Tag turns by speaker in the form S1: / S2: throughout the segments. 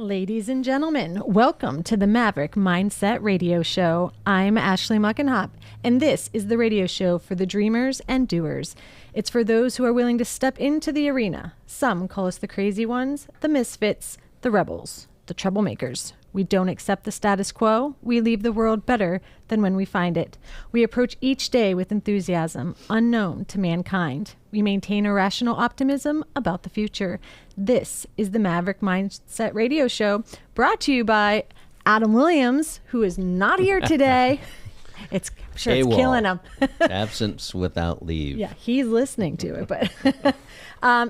S1: Ladies and gentlemen, welcome to the Maverick Mindset Radio Show. I'm Ashley Muckenhop, and this is the radio show for the dreamers and doers. It's for those who are willing to step into the arena. Some call us the crazy ones, the misfits, the rebels, the troublemakers. We don't accept the status quo. We leave the world better than when we find it. We approach each day with enthusiasm unknown to mankind. We maintain a rational optimism about the future. This is the Maverick Mindset Radio Show, brought to you by Adam Williams, who is not here today. I'm sure it's killing him.
S2: Absence without leave.
S1: Yeah, he's listening to it, but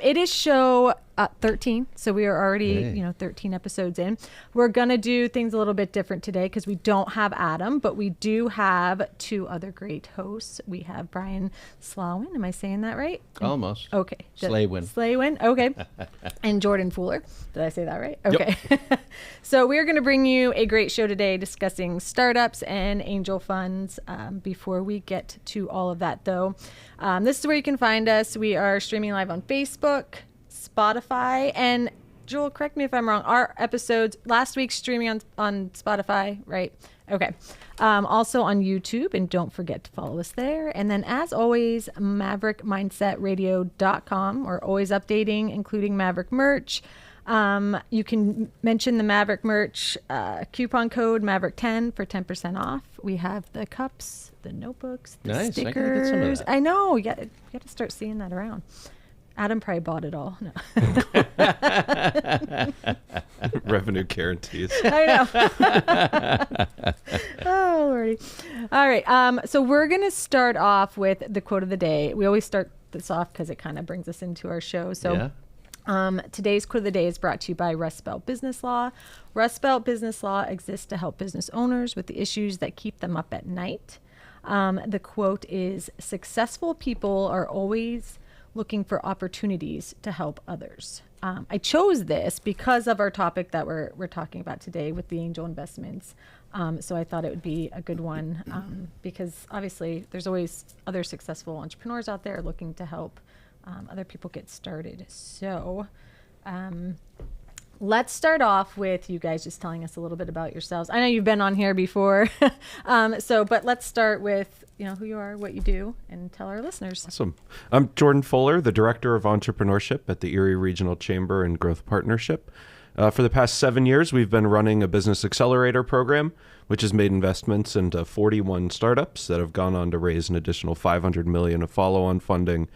S1: it is show 13, so we are already 13 episodes in. We're gonna do things a little bit different today because we don't have Adam, but we do have two other great hosts. We have Brian Slawin. Am I saying that right?
S2: Almost.
S1: Okay.
S2: Slawin.
S1: Okay. And Jordan Fuller. Did I say that right? Okay. Yep. So we're going to bring you a great show today discussing startups and angel funds. Before we get to all of that, though, this is where you can find us. We are streaming live on Facebook, Spotify, and Joel, correct me if I'm wrong, our episodes last week streaming on Spotify, right? Okay. Also on YouTube, and don't forget to follow us there. And then, as always, MaverickMindsetRadio.com. We're always updating, including Maverick merch. You can mention the Maverick merch coupon code Maverick10 for 10% off. We have the cups, the notebooks, the stickers.
S2: I gotta get some of that.
S1: I know. You got to start seeing that around. Adam probably bought it all. No.
S3: Revenue guarantees.
S1: I know. Oh, Lordy. All right. So we're going to start off with the quote of the day. We always start this off because it kind of brings us into our show. So today's quote of the day is brought to you by Rust Belt Business Law. Rust Belt Business Law exists to help business owners with the issues that keep them up at night. The quote is, "Successful people are always looking for opportunities to help others." I chose this because of our topic that we're talking about today with the angel investments. So I thought it would be a good one because obviously there's always other successful entrepreneurs out there looking to help other people get started. So let's start off with you guys just telling us a little bit about yourselves. I know you've been on here before, but let's start with who you are, what you do, and tell our listeners.
S3: Awesome. I'm Jordan Fuller, the Director of Entrepreneurship at the Erie Regional Chamber and Growth Partnership. For the past 7 years, we've been running a business accelerator program, which has made investments into 41 startups that have gone on to raise an additional $500 million of follow-on funding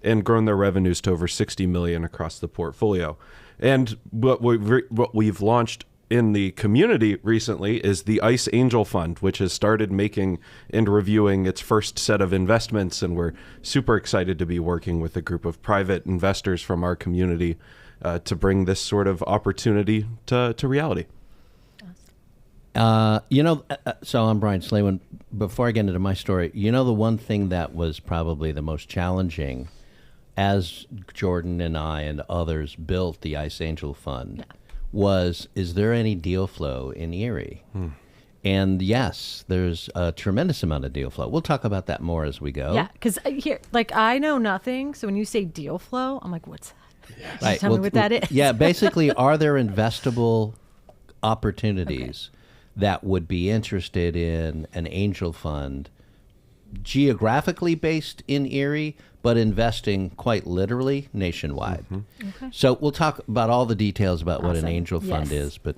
S3: and grown their revenues to over $60 million across the portfolio. And what we've launched in the community recently is the ICE Angel Fund, which has started making and reviewing its first set of investments. And we're super excited to be working with a group of private investors from our community to bring this sort of opportunity to reality.
S2: So I'm Brian Slawin. Before I get into my story, the one thing that was probably the most challenging as Jordan and I and others built the ICE Angel Fund is there any deal flow in Erie? And yes, there's a tremendous amount of deal flow. We'll talk about that more as we go.
S1: Yeah, because I know nothing. So when you say deal flow, I'm like, what's that?
S2: Yes.
S1: Right. Tell me what that is.
S2: Yeah, basically, are there investable opportunities that would be interested in an angel fund geographically based in Erie, but investing quite literally nationwide? Okay. So we'll talk about all the details about what an angel fund is. But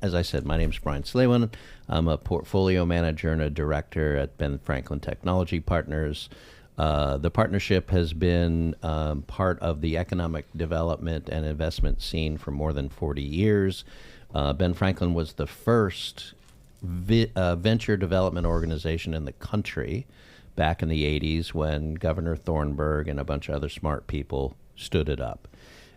S2: as I said, my name is Brian Slawin. I'm a portfolio manager and a director at Ben Franklin Technology Partners. The partnership has been part of the economic development and investment scene for more than 40 years. Ben Franklin was the first venture development organization in the country back in the 80s when Governor Thornburg and a bunch of other smart people stood it up.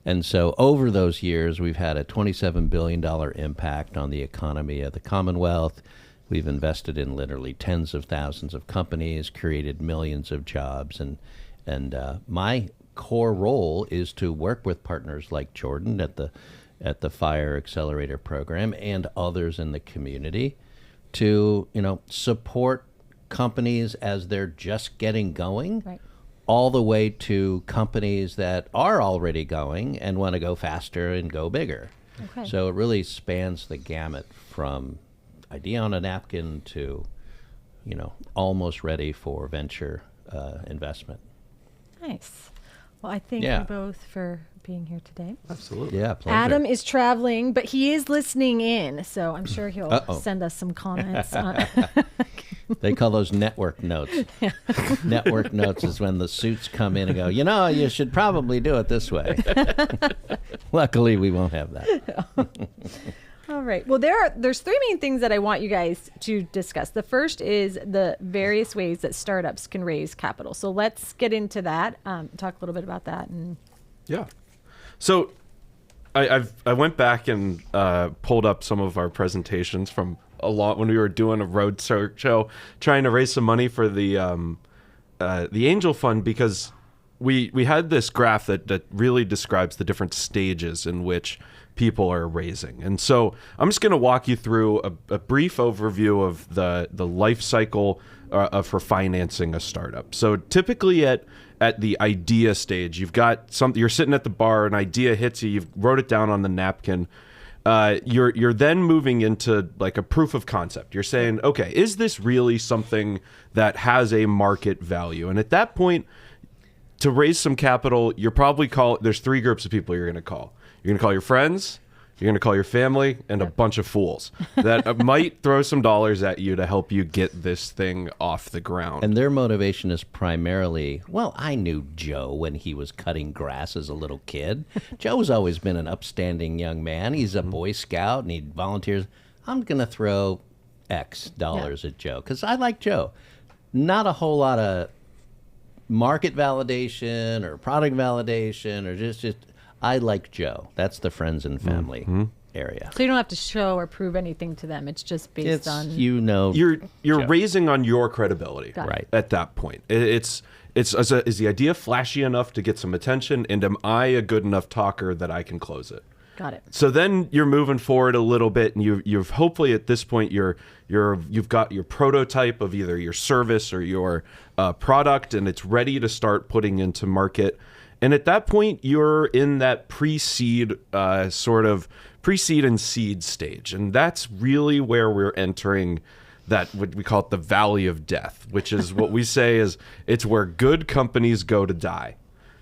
S2: And so over those years, we've had a $27 billion impact on the economy of the Commonwealth. We've invested in literally tens of thousands of companies, created millions of jobs. And my core role is to work with partners like Jordan at the Fire Accelerator Program and others in the community to, support companies as they're just getting going, all the way to companies that are already going and want to go faster and go bigger.
S1: Okay.
S2: So it really spans the gamut from idea on a napkin to, almost ready for venture investment.
S1: Nice. Well, I thank
S2: Yeah.
S1: you both for being here today.
S3: Absolutely.
S2: Yeah, pleasure.
S1: Adam is traveling, but he is listening in, so I'm sure he'll
S2: Uh-oh.
S1: send us some comments.
S2: They call those network notes. Network notes is when the suits come in and go, you should probably do it this way. Luckily, we won't have that.
S1: All right. Well, there's three main things that I want you guys to discuss. The first is the various ways that startups can raise capital. So let's get into that. Talk a little bit about that. And
S3: Yeah. So I went back and pulled up some of our presentations from when we were doing a road show, trying to raise some money for the angel fund, because we had this graph that really describes the different stages in which people are raising. And so I'm just going to walk you through a brief overview of the life cycle for financing a startup. So typically at the idea stage, you've got something, you're sitting at the bar, an idea hits you, you've wrote it down on the napkin. You're then moving into like a proof of concept. You're saying, okay, is this really something that has a market value? And at that point, to raise some capital, there's three groups of people you're going to call. You're going to call your friends, you're going to call your family, and a bunch of fools that might throw some dollars at you to help you get this thing off the ground.
S2: And their motivation is primarily, I knew Joe when he was cutting grass as a little kid. Joe's always been an upstanding young man. He's a Boy Scout and he volunteers. I'm going to throw X dollars at Joe because I like Joe. Not a whole lot of market validation or product validation or just I like Joe. That's the friends and family area.
S1: so you don't have to show or prove anything to them. It's just based on.
S3: You're
S2: Joe.
S3: raising on your credibility
S1: Got it.
S2: Right.
S3: at that point. Is the idea flashy enough to get some attention, and am I a good enough talker that I can close it?
S1: Got it.
S3: So then you're moving forward a little bit, and you've hopefully at this point you've got your prototype of either your service or your product, and it's ready to start putting into market. And at that point, you're in that pre-seed and seed stage, and that's really where we're entering that what we call it the valley of death, which is what we say is it's where good companies go to die.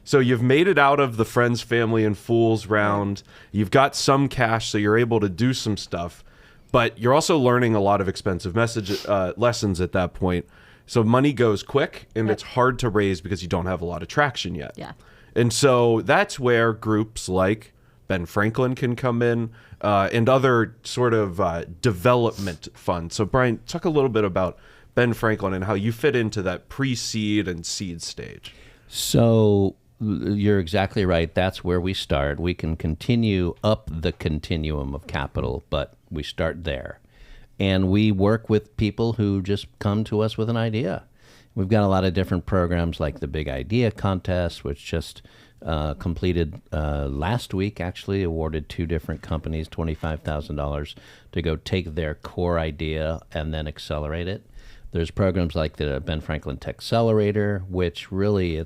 S3: So you've made it out of the friends, family, and fools round. You've got some cash, so you're able to do some stuff. But you're also learning a lot of expensive lessons at that point. So money goes quick, and it's hard to raise because you don't have a lot of traction yet.
S1: Yeah.
S3: And so that's where groups like Ben Franklin can come in and other sort of development funds. So Brian, talk a little bit about Ben Franklin and how you fit into that pre-seed and seed stage.
S2: So you're exactly right. That's where we start. We can continue up the continuum of capital, but we start there. And we work with people who just come to us with an idea. We've got a lot of different programs like the Big Idea Contest, which just completed last week, actually, awarded two different companies $25,000 to go take their core idea and then accelerate it. There's programs like the Ben Franklin Tech Accelerator, which really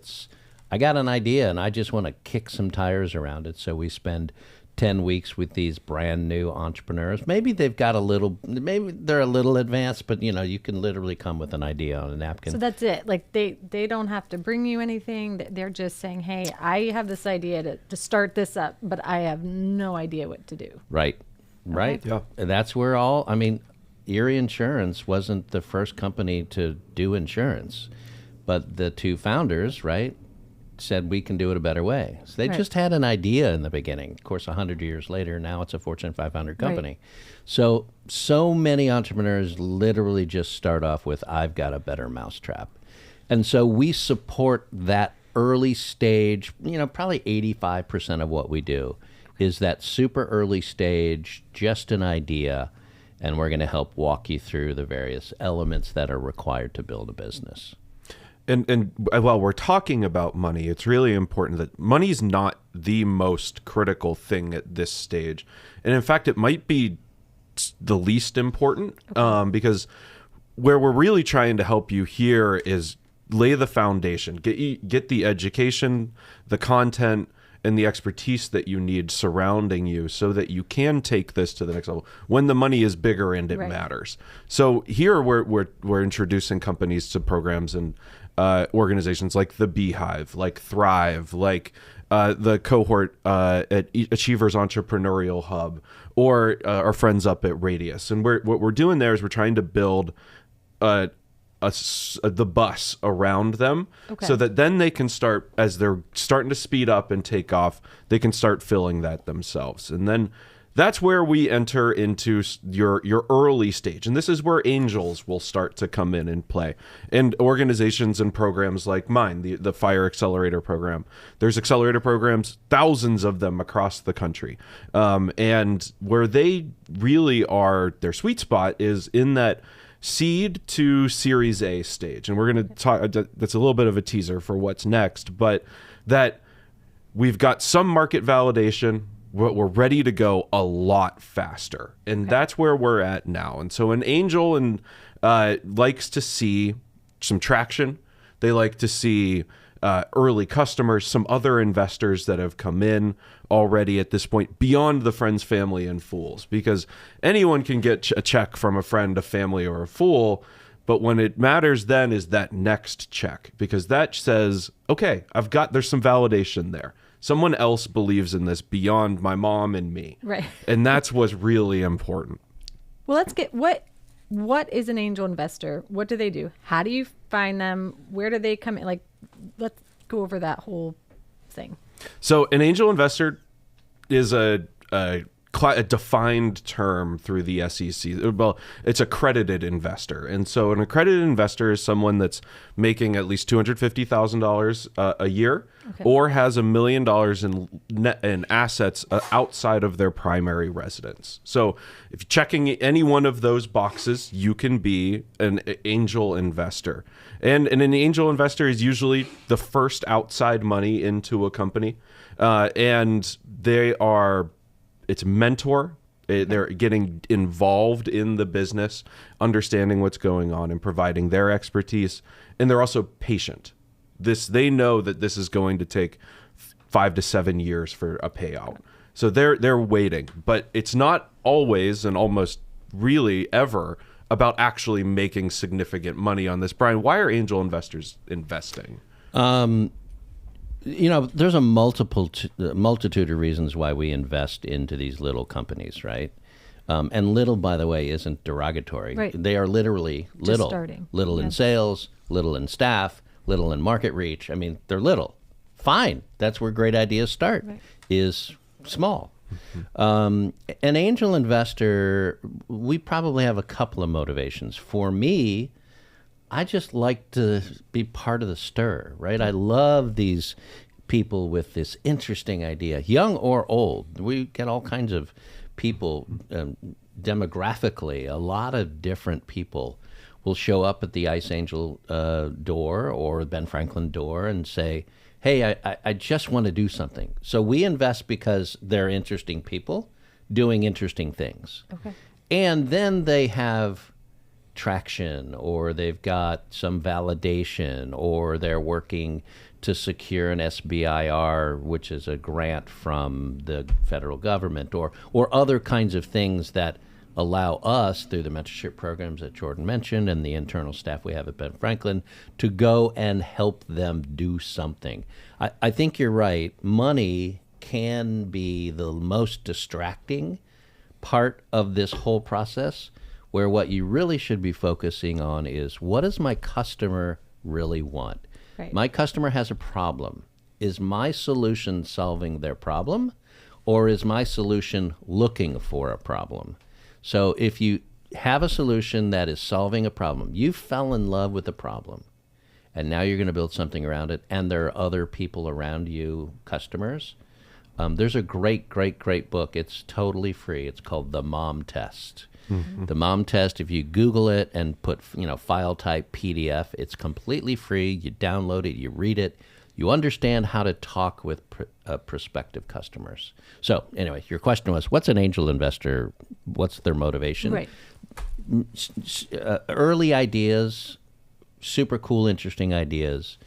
S2: I got an idea and I just want to kick some tires around it. So we spend 10 weeks with these brand new entrepreneurs. Maybe they've got maybe they're a little advanced, but you can literally come with an idea on a napkin.
S1: So that's it. Like they don't have to bring you anything. They're just saying, hey, I have this idea to start this up, but I have no idea what to do.
S2: Right.
S3: Yeah.
S2: And that's where Erie Insurance wasn't the first company to do insurance, but the two founders, right, said we can do it a better way. So they just had an idea in the beginning. Of course, 100 years later, now it's a Fortune 500 company. Right. So many entrepreneurs literally just start off with, I've got a better mousetrap. And so we support that early stage, probably 85% of what we do is that super early stage, just an idea, and we're going to help walk you through the various elements that are required to build a business.
S3: And while we're talking about money, it's really important that money's not the most critical thing at this stage. And in fact, it might be the least important because where we're really trying to help you here is lay the foundation, get the education, the content, and the expertise that you need surrounding you so that you can take this to the next level when the money is bigger and it matters. So here we're introducing companies to programs and organizations like the Beehive, like Thrive, like the cohort at Achievers Entrepreneurial Hub, or our friends up at Radius. And what we're doing there is we're trying to build the bus around them, so that then they can start, as they're starting to speed up and take off, they can start filling that themselves. And then that's where we enter into your early stage. And this is where angels will start to come in and play. And organizations and programs like mine, the Fire Accelerator Program. There's accelerator programs, thousands of them across the country. And where they really are, their sweet spot is in that seed to Series A stage. And we're going to talk, that's a little bit of a teaser for what's next, but that we've got some market validation, we're ready to go a lot faster. And that's where we're at now. And so an angel likes to see some traction. They like to see early customers, some other investors that have come in already at this point beyond the friends, family, and fools, because anyone can get a check from a friend, a family, or a fool. But when it matters then is that next check, because that says, okay, there's some validation there. Someone else believes in this beyond my mom and me.
S1: Right.
S3: And that's what's really important.
S1: Well, let's get what is an angel investor? What do they do? How do you find them? Where do they come in? Like, let's go over that whole thing.
S3: So an angel investor is a defined term through the SEC. Well, it's accredited investor. And so an accredited investor is someone that's making at least $250,000 a year, or has $1 million in assets outside of their primary residence. So if you're checking any one of those boxes, you can be an angel investor. And an angel investor is usually the first outside money into a company. And it's mentor. They're getting involved in the business, understanding what's going on and providing their expertise. And they're also patient. They know that this is going to take 5 to 7 years for a payout. So they're waiting, but it's not always and almost really ever about actually making significant money on this. Brian, why are angel investors investing?
S2: There's a multitude of reasons why we invest into these little companies, right? And little, by the way, isn't derogatory.
S1: Right.
S2: They are literally little. Just starting. Little in sales, little in staff, little in market reach. I mean, they're little. Fine. That's where great ideas start, is small. An angel investor, we probably have a couple of motivations. For me, I just like to be part of the stir, right? I love these people with this interesting idea, young or old. We get all kinds of people demographically. A lot of different people will show up at the Ice Angel door or Ben Franklin door and say, hey, I just want to do something. So we invest because they're interesting people doing interesting things. Okay. And then they have traction, or they've got some validation, or they're working to secure an SBIR, which is a grant from the federal government, or other kinds of things that allow us, through the mentorship programs that Jordan mentioned and the internal staff we have at Ben Franklin, to go and help them do something. I think you're right. Money can be the most distracting part of this whole process, where what you really should be focusing on is, what does my customer really want? Right. My customer has a problem. Is my solution solving their problem, or is my solution looking for a problem? So if you have a solution that is solving a problem, you fell in love with the problem, and now you're going to build something around it, and there are other people around you, customers. There's a great book. It's totally free. It's called The Mom Test. Mm-hmm. The Mom Test, if you Google it and put, file type PDF, it's completely free. You download it, you read it, you understand how to talk with prospective customers. So anyway, your question was, what's an angel investor? What's their motivation?
S1: Right.
S2: Early ideas, super cool, interesting ideas,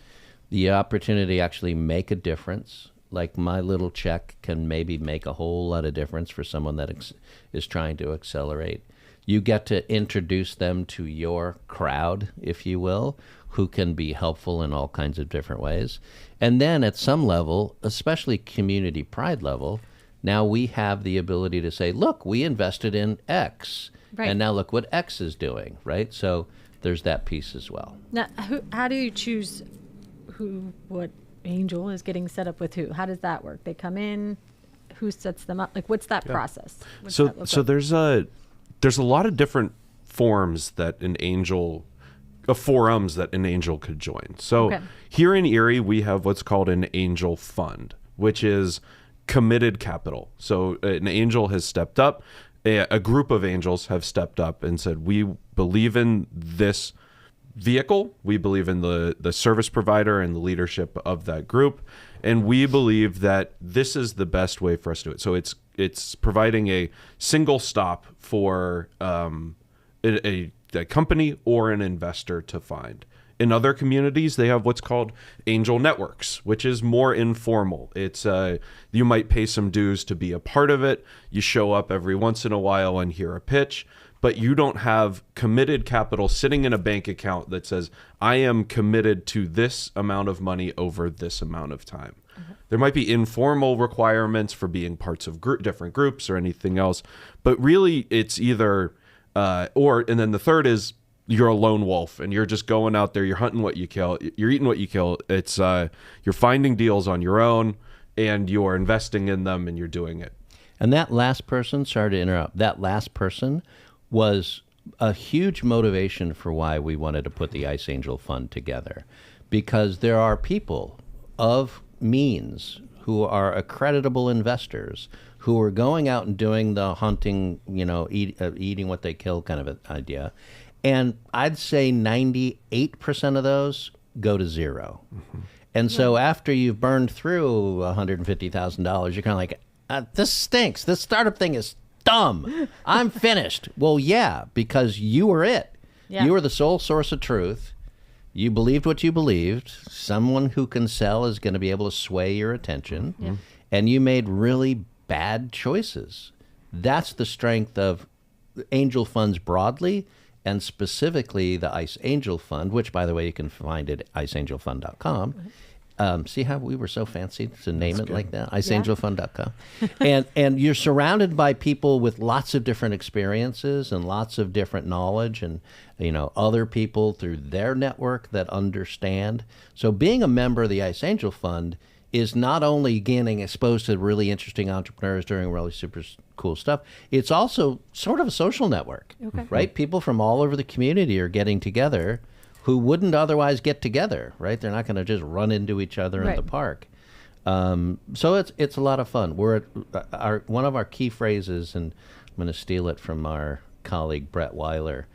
S2: the opportunity to actually make a difference, like my little check can maybe make a whole lot of difference for someone that is trying to accelerate. You get to introduce them to your crowd, if you will, who can be helpful in all kinds of different ways. And then at some level, especially community pride level, now we have the ability to say, look, we invested in X,
S1: right.
S2: and now look what X is doing, right? So there's that piece as well.
S1: Now, how do you choose what angel is getting set up with who? How does that work? They come in, who sets them up? Like, what's that process? What's
S3: So
S1: that look like?
S3: there's a lot of different forums that forums that an angel could join. So here in Erie, we have what's called an angel fund, which is committed capital. So an angel has stepped up, a group of angels have stepped up and said, we believe in this vehicle, we believe in the service provider and the leadership of that group, and we believe that this is the best way for us to do it. So it's providing a single stop for a company or an investor to find. In other communities, they have what's called angel networks, which is more informal. It's you might pay some dues to be a part of it. You show up every once in a while and hear a pitch, but you don't have committed capital sitting in a bank account that says, I am committed to this amount of money over this amount of time. There might be informal requirements for being parts of different groups or anything else, but really it's either and then the third is you're a lone wolf and you're just going out there, you're hunting what you kill, you're eating what you kill. It's you're finding deals on your own and you're investing in them and you're doing it.
S2: And that last person, sorry to interrupt, that last person was a huge motivation for why we wanted to put the Ice Angel Fund together, because there are people of means who are accreditable investors who are going out and doing the hunting, eating what they kill kind of an idea. And I'd say 98% of those go to zero. Mm-hmm. And so after you've burned through $150,000, you're kind of like, this stinks. This startup thing is dumb. I'm finished. Well, yeah, because you were it. Yeah. You were the sole source of truth. You believed what you believed. Someone who can sell is going to be able to sway your attention. Mm-hmm. And you made really bad choices. That's the strength of angel funds broadly, and specifically the Ice Angel Fund, which, by the way, you can find at iceangelfund.com. See how we were so fancy to name it like that? iceangelfund.com. and you're surrounded by people with lots of different experiences and lots of different knowledge and, other people through their network that understand. So being a member of the Ice Angel Fund is not only getting exposed to really interesting entrepreneurs doing really super cool stuff, it's also sort of a social network, right? People from all over the community are getting together who wouldn't otherwise get together, right? They're not going to just run into each other in the park. So it's a lot of fun. We're one of our key phrases, and I'm going to steal it from our colleague Brett Weiler.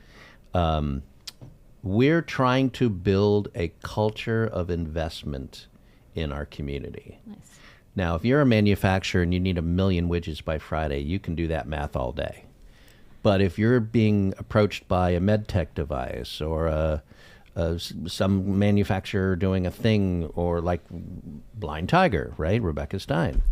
S2: We're trying to build a culture of investment in our community. Nice. Now, if you're a manufacturer and you need 1 million widgets by Friday, you can do that math all day. But if you're being approached by a med tech device or some manufacturer doing a thing, or like Blind Tiger, right? Rebecca Stein.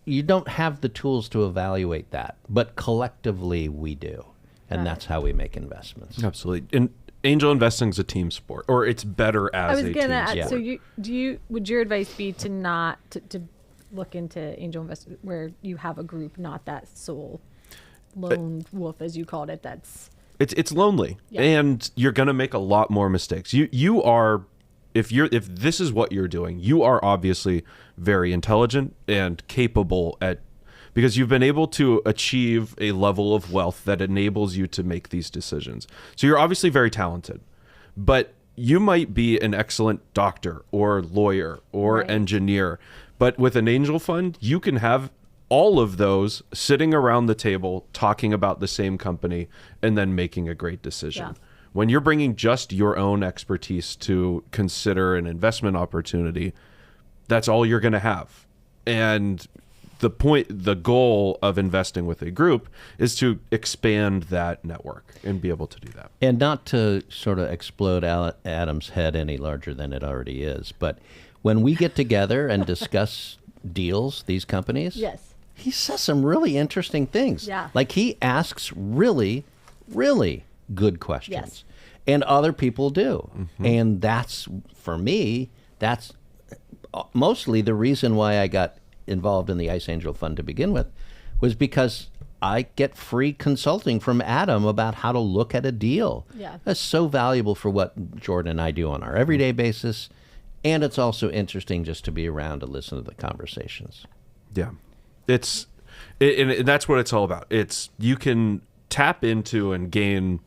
S2: You don't have the tools to evaluate that, but collectively we do. And that's how we make investments.
S3: Absolutely. And angel investing is a team sport, or it's better as a team sport. I was going
S1: to add, so would your advice be to not to look into angel investing where you have a group, not that sole lone wolf, as you called it,
S3: It's lonely, and you're going to make a lot more mistakes. You are, if this is what you're doing, you are obviously very intelligent and capable because you've been able to achieve a level of wealth that enables you to make these decisions. So you're obviously very talented, but you might be an excellent doctor or lawyer or engineer. But with an angel fund, you can have all of those sitting around the table talking about the same company and then making a great decision. Yeah. When you're bringing just your own expertise to consider an investment opportunity, that's all you're going to have. And the goal of investing with a group is to expand that network and be able to do that.
S2: And not to sort of explode Adam's head any larger than it already is, but when we get together and discuss deals, these companies,
S1: Yes.
S2: he says some really interesting things.
S1: Yeah.
S2: Like he asks really, really good questions.
S1: Yes.
S2: And other people do. And that's, for me, that's mostly the reason why I got involved in the Ice Angel Fund to begin with, was because I get free consulting from Adam about how to look at a deal.
S1: Yeah.
S2: That's so valuable for what Jordan and I do on our everyday basis. And it's also interesting just to be around to listen to the conversations.
S3: Yeah. And that's what it's all about. It's, you can tap into and gain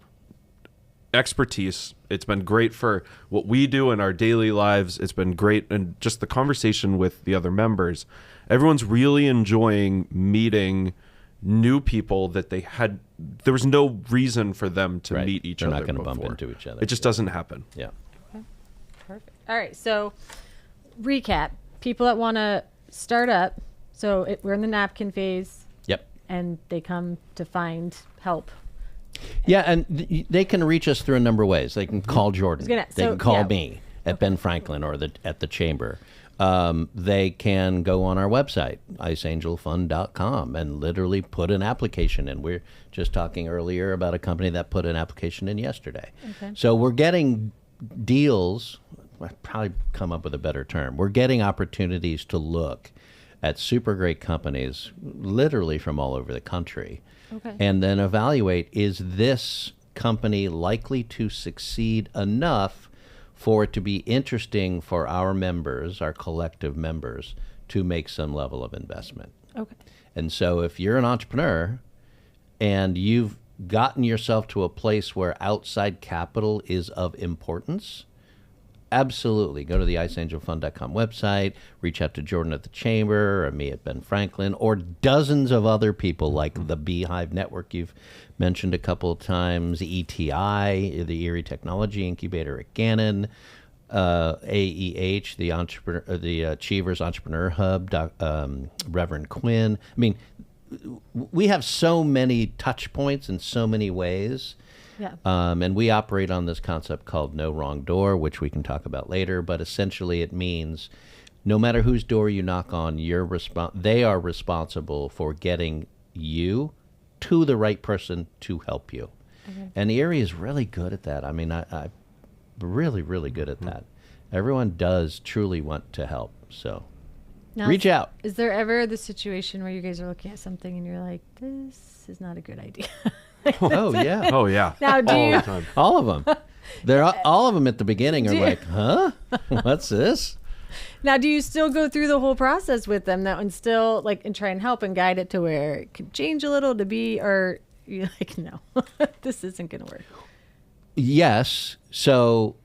S3: expertise. It's been great for what we do in our daily lives. It's been great, and just the conversation with the other members. Everyone's really enjoying meeting new people that there was no reason for them to
S2: Right.
S3: meet each
S2: They're
S3: other.
S2: not going to
S3: before.
S2: bump into each other.
S3: It just doesn't happen.
S2: Yeah.
S1: Perfect. All right. So, recap: people that want to start up. So we're in the napkin phase,
S2: Yep.
S1: and they come to find help.
S2: Yeah, and they can reach us through a number of ways. They can call Jordan. They can call me at Ben Franklin or at the Chamber. They can go on our website, iceangelfund.com, and literally put an application in. We're just talking earlier about a company that put an application in yesterday.
S1: Okay.
S2: So we're getting deals. I'd probably come up with a better term. We're getting opportunities to look at super great companies, literally from all over the country.
S1: Okay.
S2: And then evaluate, is this company likely to succeed enough for it to be interesting for our members, our collective members, to make some level of investment?
S1: Okay.
S2: And so if you're an entrepreneur and you've gotten yourself to a place where outside capital is of importance, absolutely go to the iceangelfund.com website, reach out to Jordan at the Chamber or me at Ben Franklin, or dozens of other people like the Beehive Network you've mentioned a couple of times, ETI, the Erie Technology Incubator at Gannon, AEH, the Achievers Entrepreneur Hub, Reverend Quinn. I mean, we have so many touch points in so many ways.
S1: Yeah.
S2: And we operate on this concept called No Wrong Door, which we can talk about later. But essentially, it means no matter whose door you knock on, they are responsible for getting you to the right person to help you.
S1: Okay.
S2: And Erie is really good at that. I mean, I really, really good at that. Everyone does truly want to help. So
S1: Now,
S2: reach out.
S1: Is there ever the situation where you guys are looking at something and you're like, this is not a good idea?
S2: Oh, yeah.
S3: Oh, yeah.
S1: Now, do
S3: All
S1: you?
S3: the time.
S2: All of them. All of them at the beginning are like, huh? What's this?
S1: Now, do you still go through the whole process with them that and still and try and help and guide it to where it could change a little to be, or you're like, no, this isn't going to work?
S2: Yes. So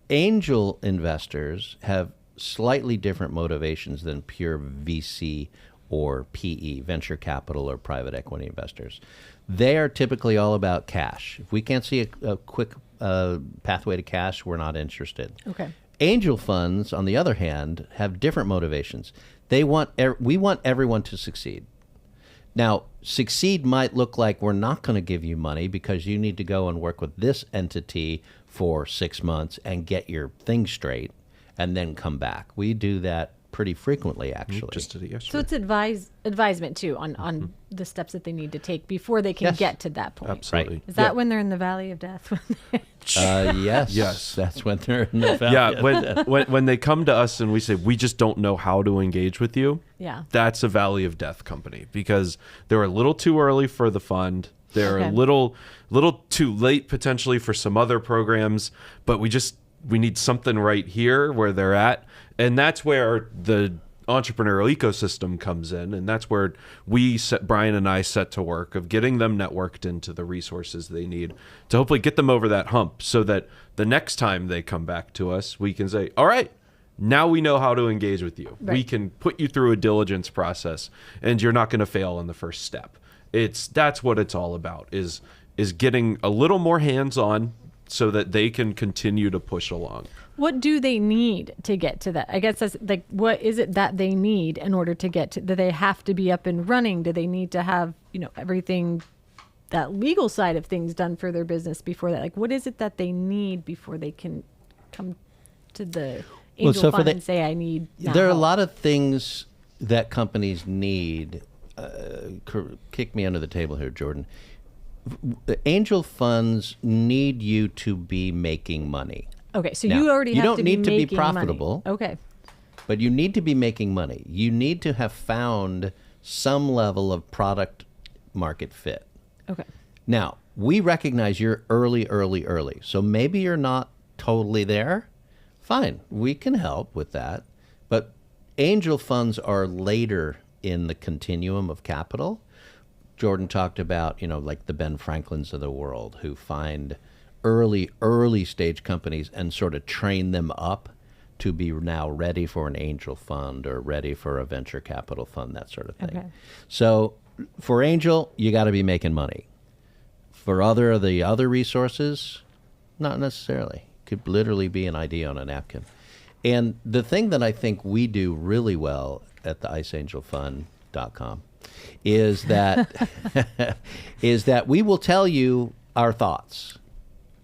S2: angel investors have slightly different motivations than pure VC or PE, venture capital or private equity investors. They are typically all about cash. If we can't see a quick pathway to cash, we're not interested.
S1: Okay.
S2: Angel funds, on the other hand, have different motivations. We want everyone to succeed. Now, succeed might look like we're not going to give you money because you need to go and work with this entity for 6 months and get your thing straight and then come back. We do that pretty frequently, actually.
S3: Just did it yesterday.
S1: So it's advisement too on the steps that they need to take before they can
S2: Yes.
S1: get to that point.
S3: Absolutely.
S2: Right.
S1: Is that when they're in the valley of death?
S2: Yes.
S3: Yes.
S2: That's when they're in the valley.
S3: Yeah, when they come to us and we say we just don't know how to engage with you,
S1: Yeah.
S3: that's a valley of death company because they're a little too early for the fund. They're
S1: Okay.
S3: a little too late potentially for some other programs, but we need something right here where they're at, and that's where the entrepreneurial ecosystem comes in, and that's where Brian and I set to work of getting them networked into the resources they need to hopefully get them over that hump so that the next time they come back to us, we can say, all right, now we know how to engage with you.
S1: Right.
S3: We can put you through a diligence process and you're not going to fail in the first step. That's what it's all about is getting a little more hands-on so that they can continue to push along.
S1: What do they need to get to that? I guess that's what is it that they need in order to get to? Do they have to be up and running? Do they need to have everything, that legal side of things done for their business before that? What is it that they need before they can come to the angel fund and say, I need now
S2: There are a
S1: help?
S2: lot of things that companies need, kick me under the table here, Jordan. Angel funds need you to be making money.
S1: Okay, so
S2: Now,
S1: you already
S2: you
S1: have
S2: don't
S1: to
S2: need
S1: be
S2: to be
S1: making
S2: profitable.
S1: money. Okay.
S2: But you need to be making money. You need to have found some level of product market fit.
S1: Okay.
S2: Now, we recognize you're early. So maybe you're not totally there. Fine, we can help with that. But angel funds are later in the continuum of capital. Jordan talked about, like the Ben Franklins of the world who find early stage companies and sort of train them up to be now ready for an angel fund or ready for a venture capital fund, that sort of thing.
S1: Okay.
S2: So for angel, you got to be making money. For the other resources, not necessarily. Could literally be an idea on a napkin. And the thing that I think we do really well at the iceangelfund.com is that is that we will tell you our thoughts.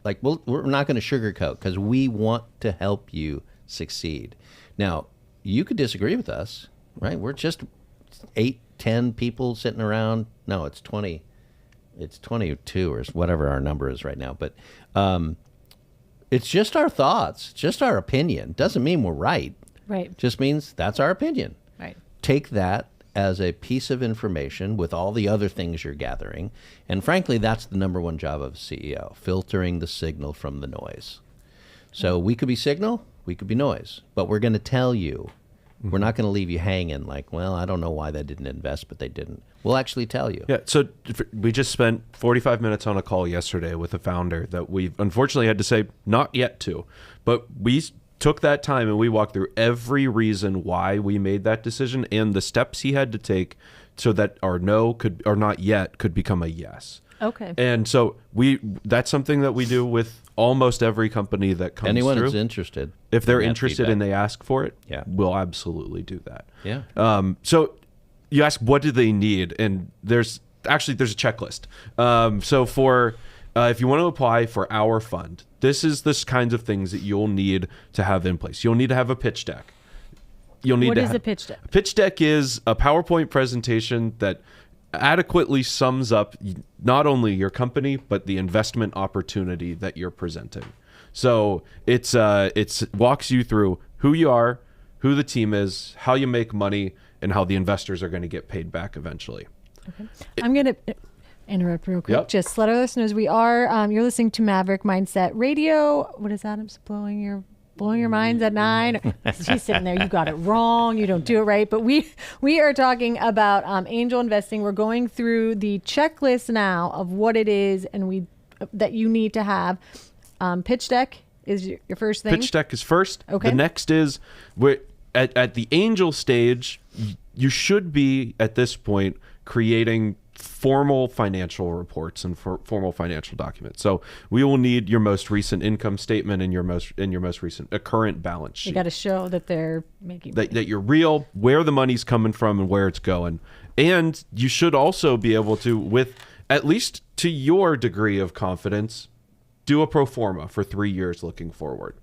S2: Like we're not going to sugarcoat because we want to help you succeed. Now, you could disagree with us, right? We're just 8, 10 people sitting around. No, it's 20. It's 22 or whatever our number is right now. But it's just our thoughts, just our opinion. Doesn't mean we're right.
S1: Right.
S2: Just means that's our opinion.
S1: Right.
S2: Take that as a piece of information with all the other things you're gathering. And frankly, that's the number one job of a CEO, filtering the signal from the noise. So we could be signal, we could be noise, but we're going to tell you. We're not going to leave you hanging like, well, I don't know why they didn't invest, but they didn't. We'll actually tell you.
S3: Yeah, so we just spent 45 minutes on a call yesterday with a founder that we unfortunately had to say not yet to. But we took that time and we walked through every reason why we made that decision and the steps he had to take so that our no could or not yet could become a yes.
S1: Okay.
S3: And so that's something that we do with almost every company that comes
S2: Anyone
S3: through.
S2: that's interested.
S3: If they're
S2: we have
S3: interested
S2: feedback.
S3: and they ask for it,
S2: Yeah.
S3: we'll absolutely do that.
S2: Yeah.
S3: So you ask, what do they need? And there's a checklist. So for if you want to apply for our fund, this is the kinds of things that you'll need to have in place. You'll need to have a pitch deck.
S1: What is a pitch deck?
S3: A pitch deck is a PowerPoint presentation that adequately sums up not only your company but the investment opportunity that you're presenting. So it's walks you through who you are, who the team is, how you make money, and how the investors are going to get paid back eventually.
S1: Okay. I'm going to interrupt real quick.
S3: Yep.
S1: Just let our listeners, we are, you're listening to Maverick Mindset Radio. What is Adam's blowing your minds at 9? She's sitting there. You got it wrong. You don't do it right. But we are talking about angel investing. We're going through the checklist now of what it is and that you need to have. Pitch deck is your first thing.
S3: Pitch deck is first.
S1: Okay.
S3: The next is at the angel stage, you should be at this point creating formal financial reports and formal financial documents. So we will need your most recent income statement and your most recent current balance sheet.
S1: You got to show that they're making money.
S3: that you're real, where the money's coming from and where it's going. And you should also be able to, with at least to your degree of confidence, do a pro forma for 3 years looking forward.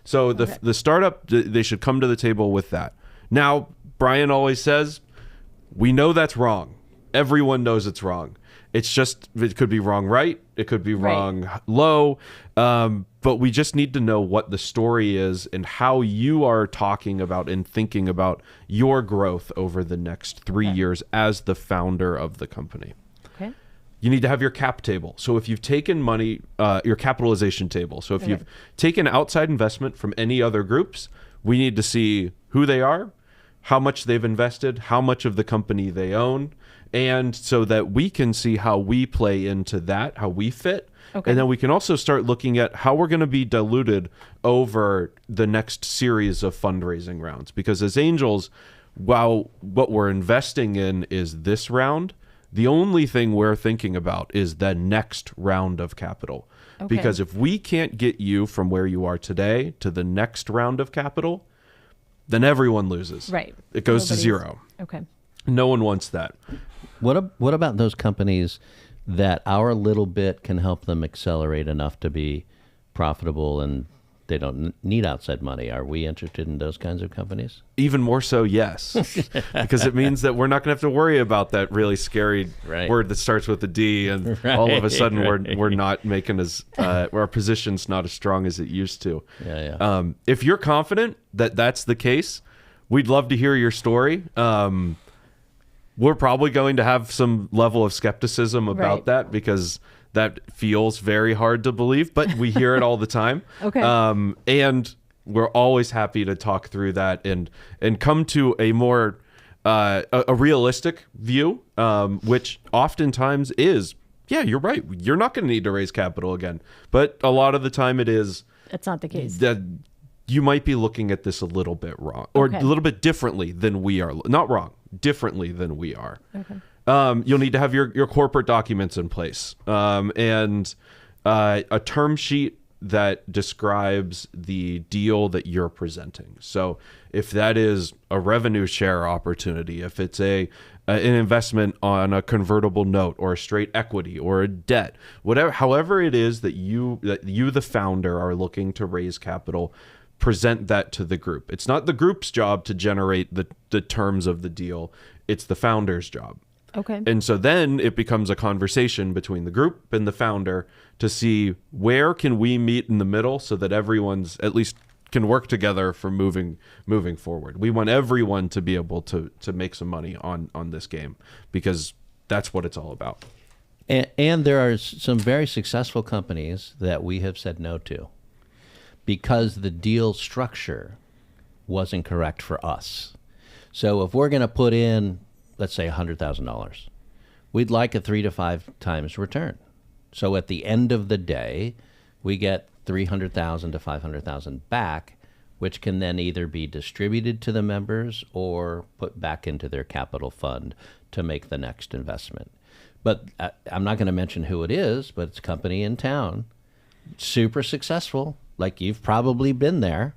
S3: So the startup, they should come to the table with that. Now, Brian always says, we know that's wrong. Everyone knows it's wrong. It's just, it could be wrong right, it could be wrong low, but we just need to know what the story is and how you are talking about and thinking about your growth over the next 3 years as the founder of the company.
S1: Okay.
S3: You need to have your cap table. So if you've taken money, your capitalization table. So if you've taken outside investment from any other groups, we need to see who they are, how much they've invested, how much of the company they own, and so that we can see how we play into that, how we fit. Okay. And then we can also start looking at how we're going to be diluted over the next series of fundraising rounds. Because as angels, while what we're investing in is this round, the only thing we're thinking about is the next round of capital. Okay. Because if we can't get you from where you are today to the next round of capital, then everyone loses.
S1: Right.
S3: It goes to zero.
S1: Okay.
S3: No one wants that.
S2: What about those companies that our little bit can help them accelerate enough to be profitable and They don't need outside money. Are we interested in those kinds of companies?
S3: Even more so, yes, because it means that we're not going to have to worry about that really scary word that starts with a D, and all of a sudden we're not making as our position's not as strong as it used to. If you're confident that that's the case, we'd love to hear your story. We're probably going to have some level of skepticism about that because that feels very hard to believe, but we hear it all the time. And we're always happy to talk through that and come to a more a realistic view, which oftentimes is, yeah, you're right. You're not going to need to raise capital again. But a lot of the time it's
S1: not the case.
S3: That you might be looking at this a little bit wrong or a little bit differently than we are. Not wrong, differently than we are. You'll need to have your corporate documents in place and a term sheet that describes the deal that you're presenting. So if that is a revenue share opportunity, if it's an investment on a convertible note or a straight equity or a debt, however it is that you the founder are looking to raise capital, present that to the group. It's not the group's job to generate the terms of the deal. It's the founder's job. And so then it becomes a conversation between the group and the founder to see where can we meet in the middle so that everyone's at least can work together for moving forward. We want everyone to be able to make some money on this game because that's what it's all about.
S2: And there are some very successful companies that we have said no to because the deal structure wasn't correct for us. So if we're going to put in, let's say $100,000, we'd like a 3 to 5 times return. So at the end of the day, we get $300,000 to $500,000 back, which can then either be distributed to the members or put back into their capital fund to make the next investment. But I'm not going to mention who it is, but it's a company in town, super successful, like you've probably been there.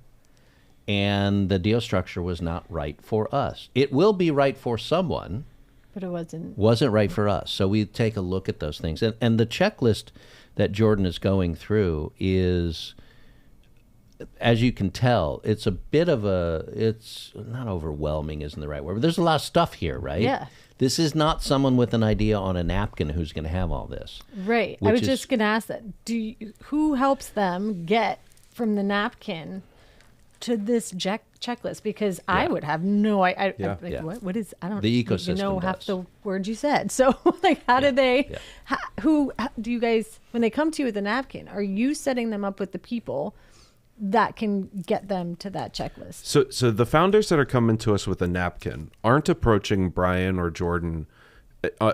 S2: And the deal structure was not right for us. It will be right for someone,
S1: but it
S2: wasn't right for us. So we take a look at those things. And the checklist that Jordan is going through is, as you can tell, it's a bit of it's not overwhelming isn't the right word, but there's a lot of stuff here, right?
S1: Yeah.
S2: This is not someone with an idea on a napkin who's going to have all this.
S1: Right. I was just going to ask that. Who helps them get from the napkin to this checklist? Because I would have no idea. What is, I don't
S2: the ecosystem
S1: even know half the words you said. So like, how do they, who do you guys, when they come to you with a napkin, are you setting them up with the people that can get them to that checklist?
S3: So the founders that are coming to us with a napkin aren't approaching Brian or Jordan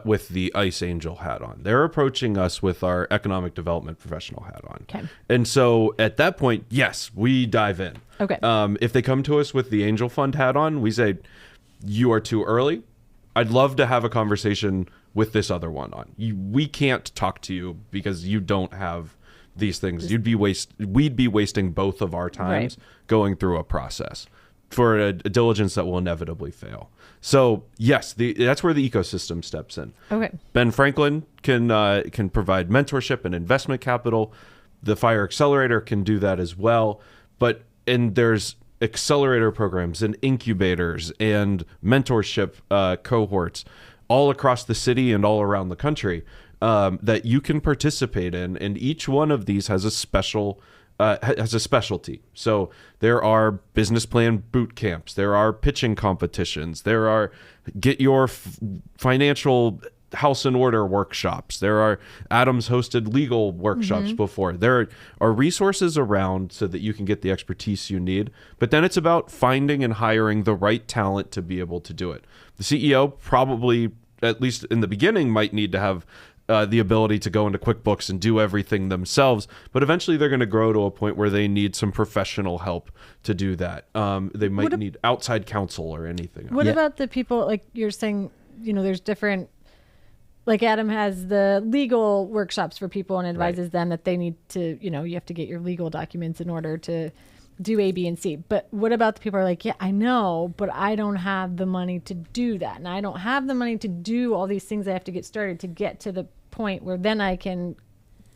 S3: with the Ice Angel hat on. They're approaching us with our economic development professional hat on.
S1: Okay.
S3: And so at that point, yes, we dive in.
S1: Okay.
S3: If they come to us with the Angel Fund hat on, we say, you are too early. I'd love to have a conversation with this other one on. We can't talk to you because you don't have these things. We'd be wasting both of our times going through a process for a diligence that will inevitably fail. So yes, that's where the ecosystem steps in.
S1: Okay.
S3: Ben Franklin can provide mentorship and investment capital. The Fire Accelerator can do that as well. And there's accelerator programs and incubators and mentorship cohorts all across the city and all around the country that you can participate in. And each one of these has a specialty. So there are business plan boot camps, there are pitching competitions, there are get your financial house in order workshops, there are Adam's hosted legal workshops before. There are resources around so that you can get the expertise you need. But then it's about finding and hiring the right talent to be able to do it. The CEO probably, at least in the beginning, might need to have the ability to go into QuickBooks and do everything themselves, but eventually they're going to grow to a point where they need some professional help to do that. They might need outside counsel or anything.
S1: What about the people, like you're saying, there's different, like Adam has the legal workshops for people and advises them that they need to, you have to get your legal documents in order to do A, B, and C. But what about the people who are like, yeah, I know, but I don't have the money to do that. And I don't have the money to do all these things I have to get started to get to the point where then they can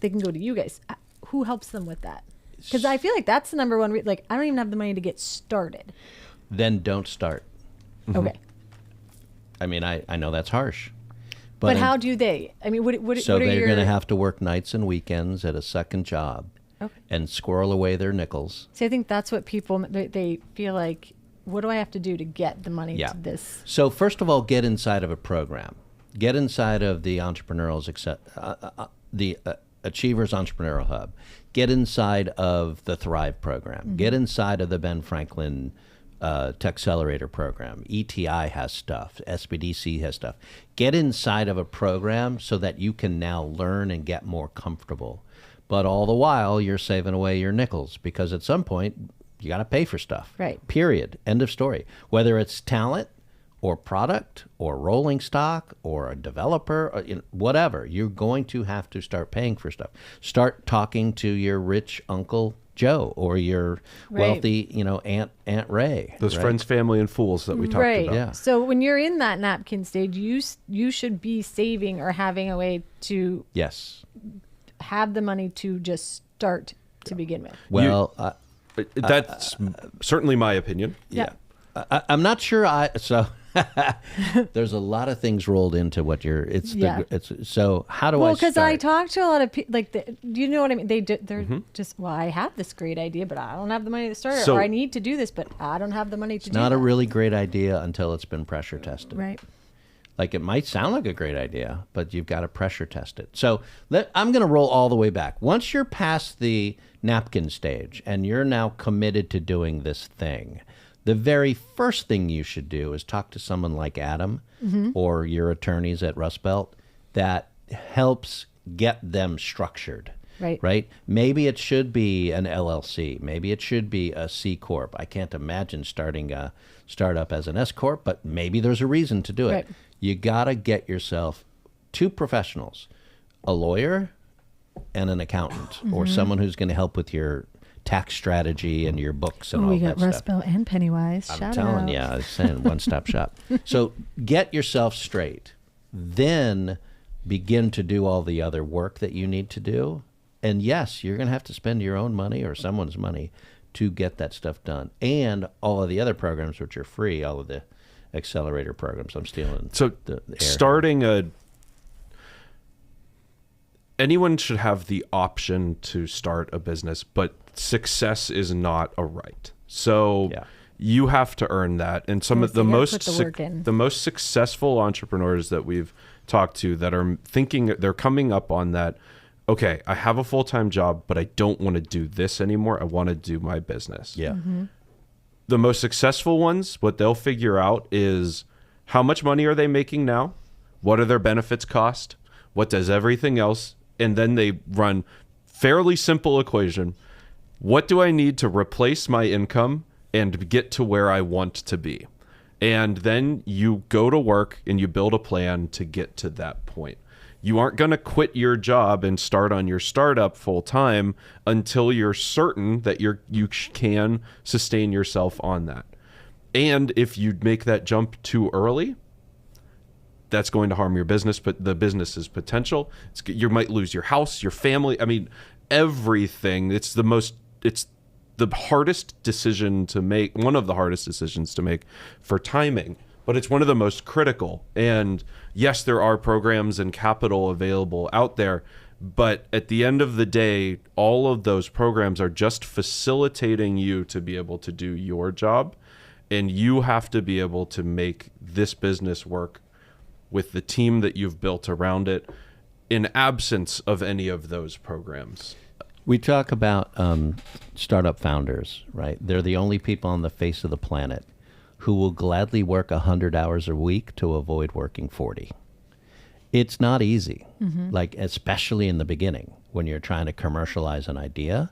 S1: go to you guys. Who helps them with that? Because I feel like that's the number one. Like, I don't even have the money to get started.
S2: Then don't start.
S1: Okay.
S2: I mean, I know that's harsh.
S1: But how do they? I mean, what
S2: so
S1: what are
S2: they're
S1: your...
S2: going to have to work nights and weekends at a second job and squirrel away their nickels.
S1: See, I think that's what people, they feel like, what do I have to do to get the money to this?
S2: So first of all, get inside of a program. Get inside of the Achievers Entrepreneurial Hub. Get inside of the Thrive program. Get inside of the Ben Franklin Techcelerator program. ETI has stuff. SBDC has stuff. Get inside of a program so that you can now learn and get more comfortable. But all the while, you're saving away your nickels because at some point, you got to pay for stuff.
S1: Right.
S2: Period. End of story. Whether it's talent or product or rolling stock or a developer, or, whatever, you're going to have to start paying for stuff. Start talking to your rich Uncle Joe or your wealthy, Aunt Ray.
S3: Those friends, family, and fools that we talked about.
S2: Yeah.
S1: So when you're in that napkin stage, you should be saving or having a way to have the money to just start to begin with.
S2: Well,
S3: that's certainly my opinion.
S1: Yeah.
S2: I'm not sure. There's a lot of things rolled into what you're. So how do I?
S1: Well, because
S2: start?
S1: I talk to a lot of people. Do you know what I mean? They're just. Well, I have this great idea, but I don't have the money to start it, or I need to do this, but I don't have the money to do it.
S2: It's not a really great idea until it's been pressure tested.
S1: Right.
S2: Like it might sound like a great idea, but you've got to pressure test it. So I'm going to roll all the way back. Once you're past the napkin stage and you're now committed to doing this thing, the very first thing you should do is talk to someone like Adam or your attorneys at Rust Belt that helps get them structured. Right? Maybe it should be an LLC. Maybe it should be a C Corp. I can't imagine starting a startup as an S Corp, but maybe there's a reason to do it.
S1: Right.
S2: You got to get yourself two professionals, a lawyer and an accountant, or someone who's going to help with your tax strategy and your books and all that stuff.
S1: We got Rust Belt and Pennywise.
S2: I'm telling you, I was saying one-stop shop. So get yourself straight. Then begin to do all the other work that you need to do. And yes, you're going to have to spend your own money or someone's money to get that stuff done. And all of the other programs, which are free, all of the accelerator programs. I'm stealing.
S3: So
S2: the air.
S3: starting anyone should have the option to start a business, but success is not a right. So you have to earn that. And some of the most successful entrepreneurs that we've talked to that are thinking, they're coming up on that, okay, I have a full-time job, but I don't want to do this anymore. I want to do my business.
S2: Yeah.
S3: The most successful ones, what they'll figure out is how much money are they making now? What are their benefits cost? What does everything else? And then they run fairly simple equation. What do I need to replace my income and get to where I want to be? And then you go to work and you build a plan to get to that point. You aren't going to quit your job and start on your startup full time until you're certain that you can sustain yourself on that. And if you make that jump too early, that's going to harm your business, but the business's potential. You might lose your house, your family. I mean, everything. It's the hardest decision to make, one of the hardest decisions to make for timing, but it's one of the most critical. And yes, there are programs and capital available out there, but at the end of the day, all of those programs are just facilitating you to be able to do your job. And you have to be able to make this business work with the team that you've built around it in absence of any of those programs.
S2: We talk about startup founders, right? They're the only people on the face of the planet who will gladly work 100 hours a week to avoid working 40. It's not easy, like especially in the beginning when you're trying to commercialize an idea.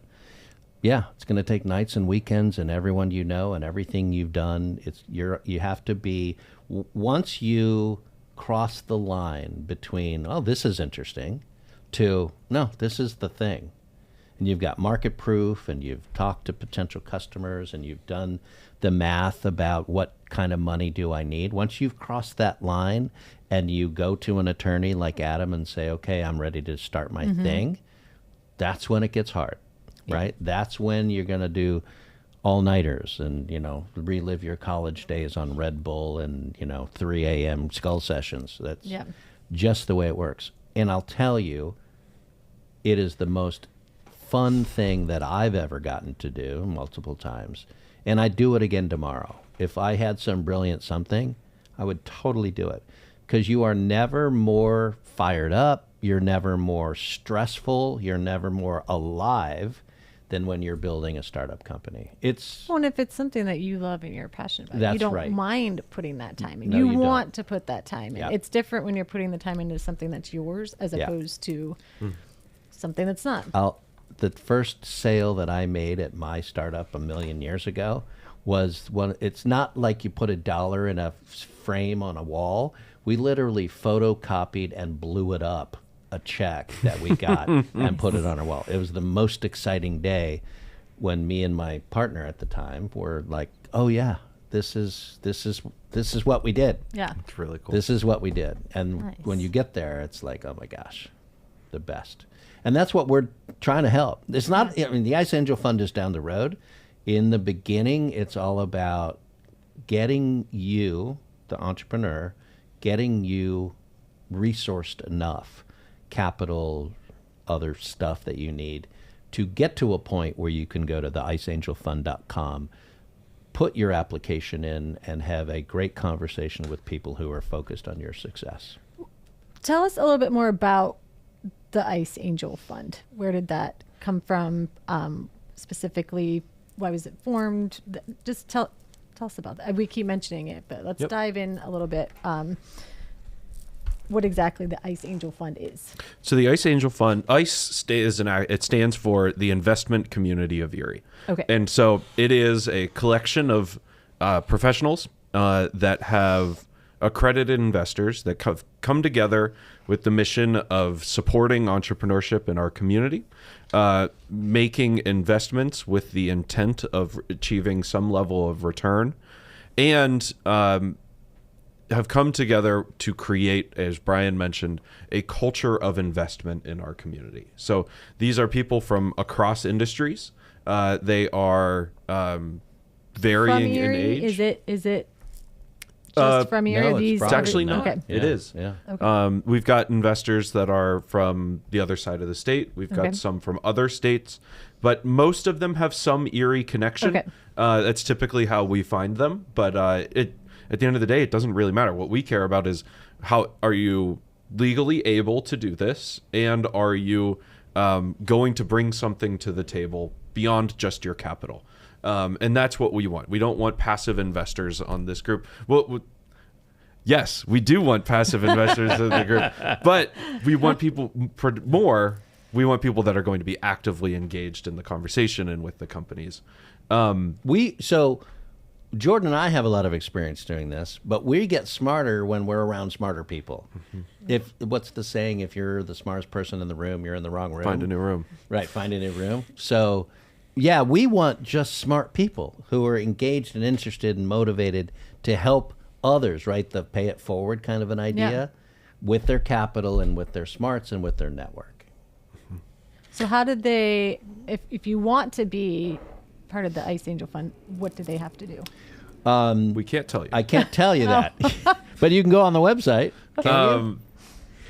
S2: Yeah, it's going to take nights and weekends and everyone you know and everything you've done. You have to be, once you cross the line between, oh, this is interesting, to, no, this is the thing. And you've got market proof and you've talked to potential customers and you've done the math about what kind of money do I need. Once you've crossed that line and you go to an attorney like Adam and say, okay, I'm ready to start my thing, that's when it gets hard. right? That's when you're going to do all-nighters and, relive your college days on Red Bull and, 3 a.m. skull sessions. That's just the way it works. And I'll tell you, it is the most fun thing that I've ever gotten to do multiple times. And I'd do it again tomorrow. If I had some brilliant something, I would totally do it. Because you are never more fired up, you're never more stressful, you're never more alive than when you're building a startup company.
S1: Well, and if it's something that you love and you're passionate about,
S2: That's
S1: you don't
S2: right.
S1: mind putting that time in.
S2: No,
S1: you
S2: you
S1: want
S2: don't.
S1: to put that time in.
S2: Yep.
S1: It's different when you're putting the time into something that's yours as opposed to something that's not.
S2: The first sale that I made at my startup a million years ago was it's not like you put $1 in a frame on a wall. We literally photocopied and blew it up, a check that we got, and put it on our wall. It was the most exciting day when me and my partner at the time were like, oh yeah, this is what we did.
S1: Yeah.
S3: It's really cool.
S2: This is what we did. And
S1: Nice.
S2: when you get there, it's like, oh my gosh, the best. And that's what we're trying to help. It's not, the Ice Angel Fund is down the road. In the beginning, it's all about getting you, the entrepreneur, getting you resourced enough, capital, other stuff that you need to get to a point where you can go to the iceangelfund.com, put your application in, and have a great conversation with people who are focused on your success.
S1: Tell us a little bit more about the Ice Angel Fund. Where did that come from? Specifically, why was it formed? Just tell us about that. We keep mentioning it, but let's dive in a little bit. What exactly the Ice Angel Fund is?
S3: So the Ice Angel Fund, it stands for the Investment Community of Erie.
S1: Okay.
S3: And so it is a collection of professionals that have accredited investors that come together with the mission of supporting entrepreneurship in our community, making investments with the intent of achieving some level of return, and have come together to create, as Brian mentioned, a culture of investment in our community. So these are people from across industries. They are varying in age.
S1: Is it just from Erie?
S2: no,
S1: These
S3: It's actually not.
S1: Okay.
S3: It is.
S2: Yeah.
S1: Okay.
S3: We've got investors that are from the other side of the state. We've got
S1: Okay.
S3: some from other states, but most of them have some Erie connection.
S1: Okay.
S3: That's typically how we find them. But at the end of the day, it doesn't really matter. What we care about is how are you legally able to do this, and are you going to bring something to the table beyond just your capital. And that's what we want. We don't want passive investors on this group. Well, yes, we do want passive investors in the group, but we want people we want people that are going to be actively engaged in the conversation and with the companies.
S2: So Jordan and I have a lot of experience doing this, but we get smarter when we're around smarter people. What's the saying? If you're the smartest person in the room, you're in the wrong room.
S3: Find a new room.
S2: Right, find a new room. So, yeah, we want just smart people who are engaged and interested and motivated to help others, right? The pay it forward kind of an idea with their capital and with their smarts and with their network.
S1: So how did they, if you want to be part of the Ice Angel Fund, what do they have to do?
S3: We can't tell you.
S2: I can't tell you that, but you can go on the website. Can you?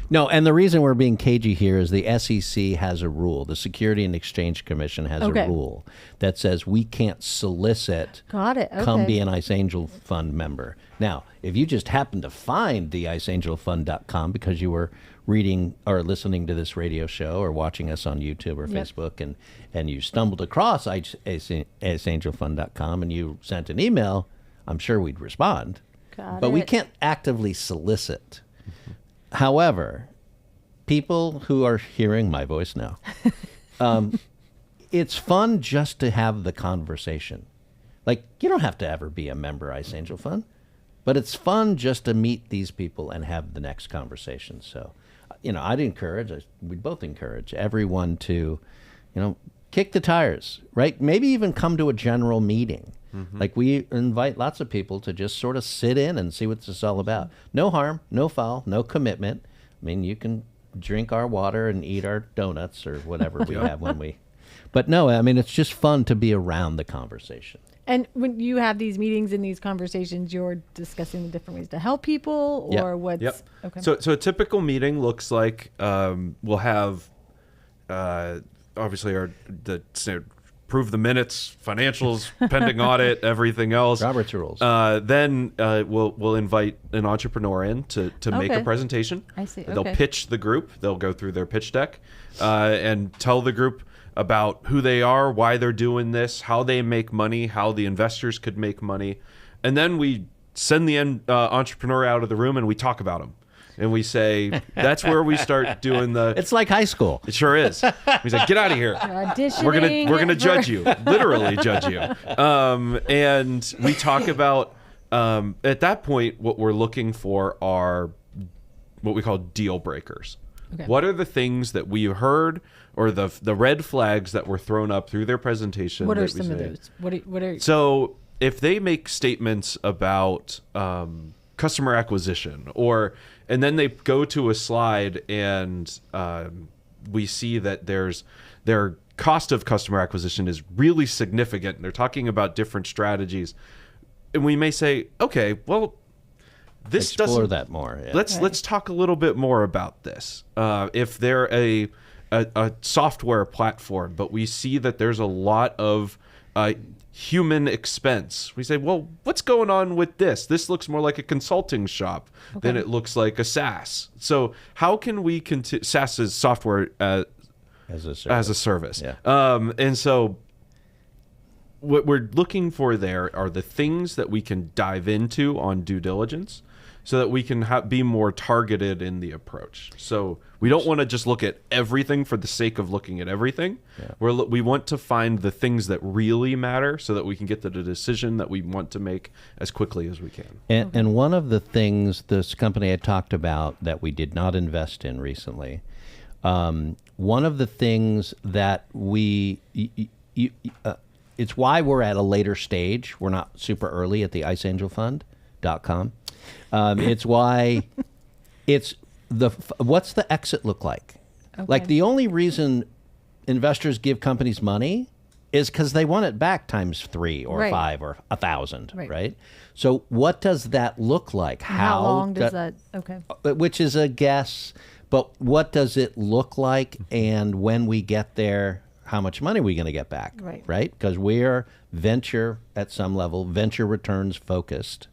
S2: No, and the reason we're being cagey here is the SEC has a rule. The Security and Exchange Commission has a rule that says we can't solicit.
S1: Got it. Okay.
S2: Come be an Ice Angel Fund member. Now, if you just happen to find the iceangelfund.com because you were reading or listening to this radio show or watching us on YouTube or Facebook and you stumbled across iceangelfund.com and you sent an email, I'm sure we'd respond. But we can't actively solicit. However, people who are hearing my voice now, it's fun just to have the conversation. Like, you don't have to ever be a member Ice Angel Fund, but it's fun just to meet these people and have the next conversation. So, we'd both encourage everyone to, kick the tires, right? Maybe even come to a general meeting. Like, we invite lots of people to just sort of sit in and see what this is all about. No harm, no foul, no commitment. I mean, you can drink our water and eat our donuts or whatever we have when we But no, I mean, it's just fun to be around the conversation.
S1: And when you have these meetings and these conversations, you're discussing the different ways to help people,
S2: Yep.
S1: or what's
S3: Yep.
S1: okay.
S3: So a typical meeting looks like we'll have obviously approve the minutes, financials, pending audit, everything else.
S2: Robert's rules.
S3: Then we'll invite an entrepreneur in to make a
S1: Okay.
S3: presentation.
S1: I see.
S3: They'll
S1: Okay.
S3: pitch the group. They'll go through their pitch deck and tell the group about who they are, why they're doing this, how they make money, how the investors could make money. And then we send the entrepreneur out of the room and we talk about them. And we say, that's where we start doing the...
S2: It's like high school.
S3: It sure is. He's like, get out of here.
S1: Auditioning
S3: We're gonna
S1: for-
S3: judge you, literally judge you. And we talk about at that point what we're looking for are what we call deal breakers.
S1: Okay.
S3: What are the things that we heard or the red flags that were thrown up through their presentation?
S1: What are
S3: that we
S1: some of
S3: say-
S1: those? What are
S3: So if they make statements about customer acquisition, and then they go to a slide and we see that their cost of customer acquisition is really significant, and they're talking about different strategies, and we may say, okay, well, this
S2: Explore
S3: doesn't
S2: that more. Yeah.
S3: Let's talk a little bit more about this. If they're a software platform, but we see that there's a lot of human expense, we say, well, what's going on with this? This looks more like a consulting shop than it looks like a SaaS. So how can we SaaS is software
S2: as a service.
S3: as a service.
S2: Yeah.
S3: And so what we're looking for there are the things that we can dive into on due diligence so that we can be more targeted in the approach. So we don't want to just look at everything for the sake of looking at everything.
S2: Yeah.
S3: We want to find the things that really matter so that we can get to the decision that we want to make as quickly as we can.
S2: And one of the things this company had talked about that we did not invest in recently, one of the things that it's why we're at a later stage. We're not super early at the iceangelfund.com. It's why what's the exit look like?
S1: Okay.
S2: Like the only reason investors give companies money is because they want it back times 3 or
S1: Right.
S2: 5 or 1,000,
S1: Right.
S2: right? So what does that look like?
S1: how long does that? Okay.
S2: Which is a guess, but what does it look like? And when we get there, how much money are we going to get back?
S1: Right.
S2: Because we're venture at some level, venture returns focused.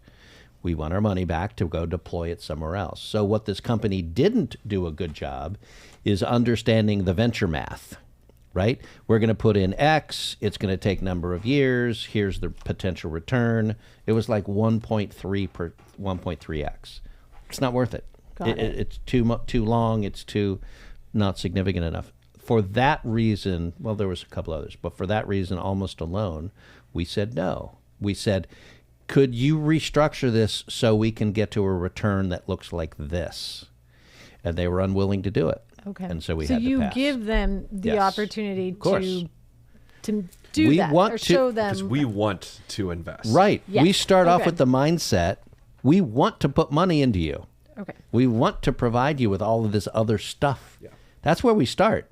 S2: We want our money back to go deploy it somewhere else. So what this company didn't do a good job is understanding the venture math, right? We're going to put in X. It's going to take number of years. Here's the potential return. It was like 1.3x. It's not worth it.
S1: Got it.
S2: It's too long. It's too not significant enough. For that reason, well, there was a couple others, but for that reason, almost alone, we said no. We said, could you restructure this so we can get to a return that looks like this? And they were unwilling to do it.
S1: Okay.
S2: And so we
S1: so
S2: had to
S1: you
S2: pass.
S1: give them the
S2: Yes.
S1: opportunity
S2: course.
S1: to do
S2: We
S1: that
S2: want
S1: or
S2: to-
S1: show
S3: Because
S1: them.
S3: we want to invest.
S2: Right.
S1: Yes.
S2: We start off
S1: Okay.
S2: with the mindset, we want to put money into you.
S1: Okay.
S2: We want to provide you with all of this other stuff.
S3: Yeah.
S2: That's where we start.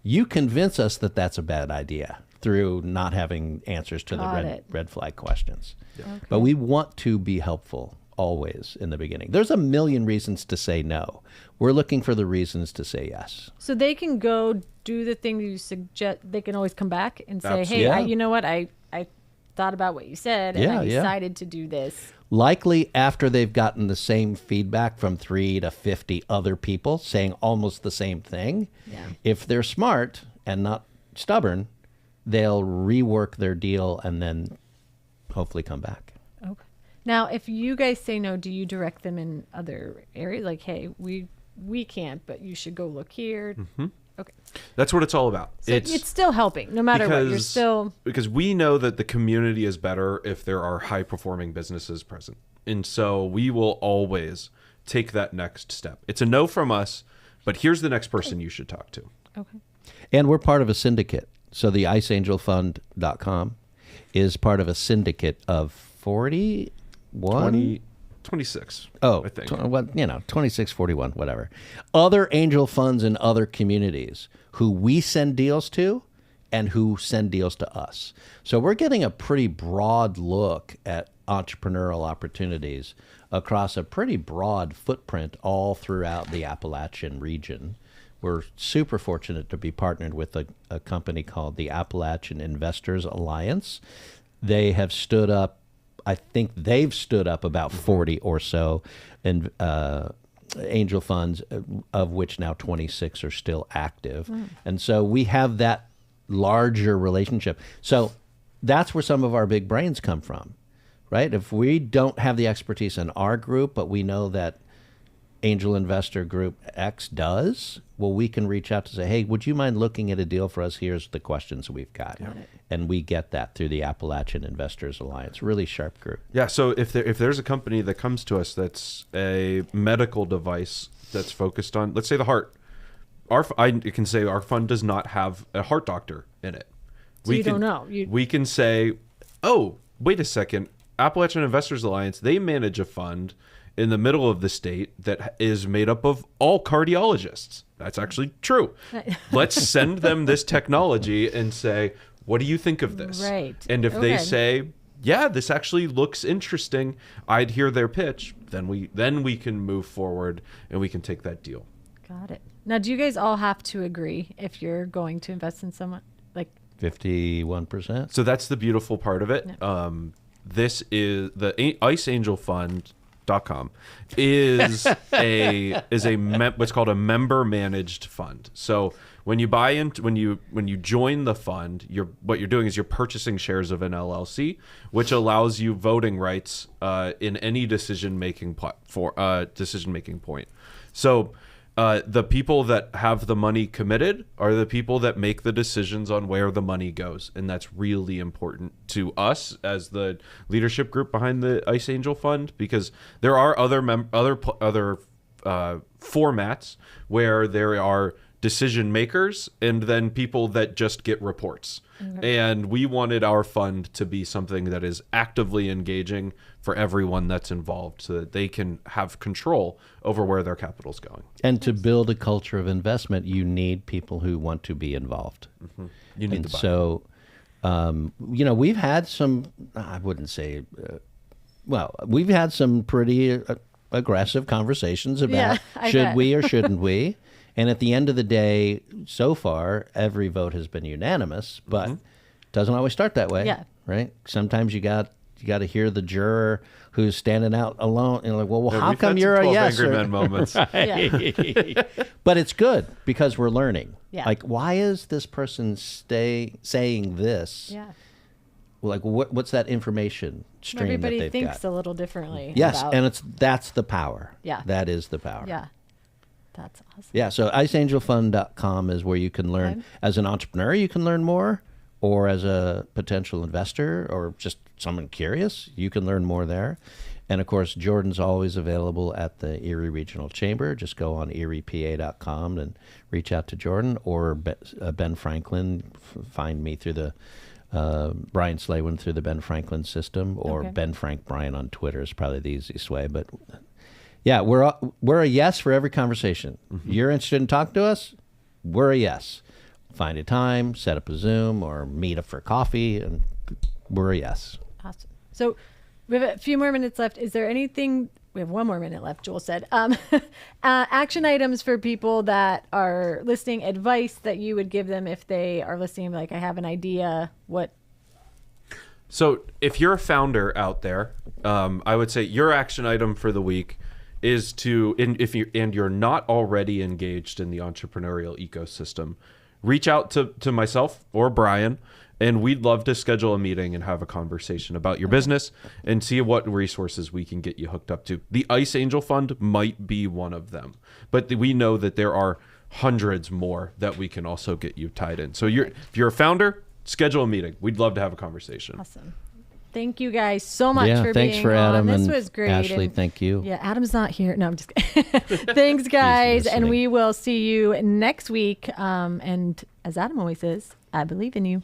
S2: You convince us that that's a bad idea through not having answers to
S1: Got
S2: the
S1: it.
S2: red flag questions.
S1: Okay.
S2: But we want to be helpful always in the beginning. There's a million reasons to say no. We're looking for the reasons to say yes.
S1: So they can go do the thing you suggest. They can always come back and say,
S3: Absolutely.
S1: "Hey,
S2: Yeah.
S1: you know what? I thought about what you said, and
S2: Yeah,
S1: I
S2: yeah.
S1: decided to do this."
S2: Likely after they've gotten the same feedback from 3 to 50 other people saying almost the same thing.
S1: Yeah.
S2: If they're smart and not stubborn, they'll rework their deal and then hopefully come back.
S1: Okay. Now, if you guys say no, do you direct them in other areas? Like, hey, we can't, but you should go look here.
S3: Mm-hmm.
S1: Okay.
S3: That's what it's all about.
S1: So it's still helping, no matter what. You're still
S3: because we know that the community is better if there are high performing businesses present, and so we will always take that next step. It's a no from us, but here's the next person you should talk to.
S1: okay.
S2: And we're part of a syndicate. So the iceangelfund.com is part of a syndicate of 41?
S3: 26.
S2: Oh,
S3: I think.
S2: 26, 41, whatever. Other angel funds in other communities who we send deals to and who send deals to us. So we're getting a pretty broad look at entrepreneurial opportunities across a pretty broad footprint all throughout the Appalachian region. We're super fortunate to be partnered with a company called the Appalachian Investors Alliance. They have stood up, I think they've stood up about 40 or so angel funds, of which now 26 are still active. And so we have that larger relationship. So that's where some of our big brains come from, right? If we don't have the expertise in our group, but we know that angel investor group X does, well, we can reach out to say, hey, would you mind looking at a deal for us? Here's the questions we've got. And we get that through the Appalachian Investors Alliance. Really sharp group.
S3: Yeah, so if there's a company that comes to us that's a medical device that's focused on, let's say, the heart, I can say our fund does not have a heart doctor in it.
S1: So you don't know.
S3: We can say, oh, wait a second, Appalachian Investors Alliance, they manage a fund in the middle of the state that is made up of all cardiologists. That's actually true. Let's send them this technology and say, what do you think of this?
S1: Right.
S3: And if they say, yeah, this actually looks interesting, I'd hear their pitch, then we can move forward and we can take that deal.
S1: Got it. Now, do you guys all have to agree if you're going to invest in someone? Like
S2: 51%.
S3: So that's the beautiful part of it. This is the Ice Angel Fund.com is what's called a member managed fund. So when you buy into when you join the fund, what you're doing is you're purchasing shares of an LLC, which allows you voting rights in any decision making point. So the people that have the money committed are the people that make the decisions on where the money goes, and that's really important to us as the leadership group behind the Ice Angel Fund, because there are other formats where there are decision makers and then people that just get reports. And we wanted our fund to be something that is actively engaging for everyone that's involved so that they can have control over where their capital's going.
S2: And to build a culture of investment, you need people who want to be involved.
S3: You need
S2: and
S3: to buy.
S2: So, we've had some, I wouldn't say, we've had some pretty aggressive conversations about should we or shouldn't we? And at the end of the day, so far, every vote has been unanimous, but it doesn't always start that way, right? Sometimes you got to hear the juror who's standing out alone and like, well, how come you're a yes?
S3: Angry Men moments.
S2: But it's good because we're learning.
S1: Yeah.
S2: Like, why is this person saying this?
S1: Yeah.
S2: Like, what's that information stream
S1: Everybody
S2: that they've
S1: thinks
S2: got?
S1: a little differently.
S2: Yes, and that's the power.
S1: Yeah.
S2: That is the power.
S1: Yeah. That's awesome.
S2: Yeah, so iceangelfund.com is where you can learn. As an entrepreneur, you can learn more, or as a potential investor or just someone curious, you can learn more there. And, of course, Jordan's always available at the Erie Regional Chamber. Just go on eriepa.com and reach out to Jordan, or Ben Franklin. Find me through the Brian Slawin through the Ben Franklin system, or Ben Frank Brian on Twitter is probably the easiest way. But yeah, we're a yes for every conversation. You're interested in talking to us? We're a yes. Find a time, set up a Zoom, or meet up for coffee, and we're a yes.
S1: Awesome. So we have a few more minutes left. Is there anything? We have one more minute left, Joel said. Action items for people that are listening, advice that you would give them if they are listening, like, I have an idea. What?
S3: So if you're a founder out there, I would say your action item for the week is if you're not already engaged in the entrepreneurial ecosystem, reach out to myself or Brian, and we'd love to schedule a meeting and have a conversation about your business and see what resources we can get you hooked up to. The Ice Angel Fund might be one of them, but we know that there are hundreds more that we can also get you tied in. So if you're a founder, schedule a meeting. We'd love to have a conversation.
S1: Awesome. Thank you guys so much for
S2: thanks
S1: being
S2: for
S1: on.
S2: Adam.
S1: This
S2: and
S1: was great.
S2: Ashley, thank you.
S1: Yeah, Adam's not here. No, I'm just kidding. Thanks, guys. And we will see you next week. And as Adam always says, I believe in you.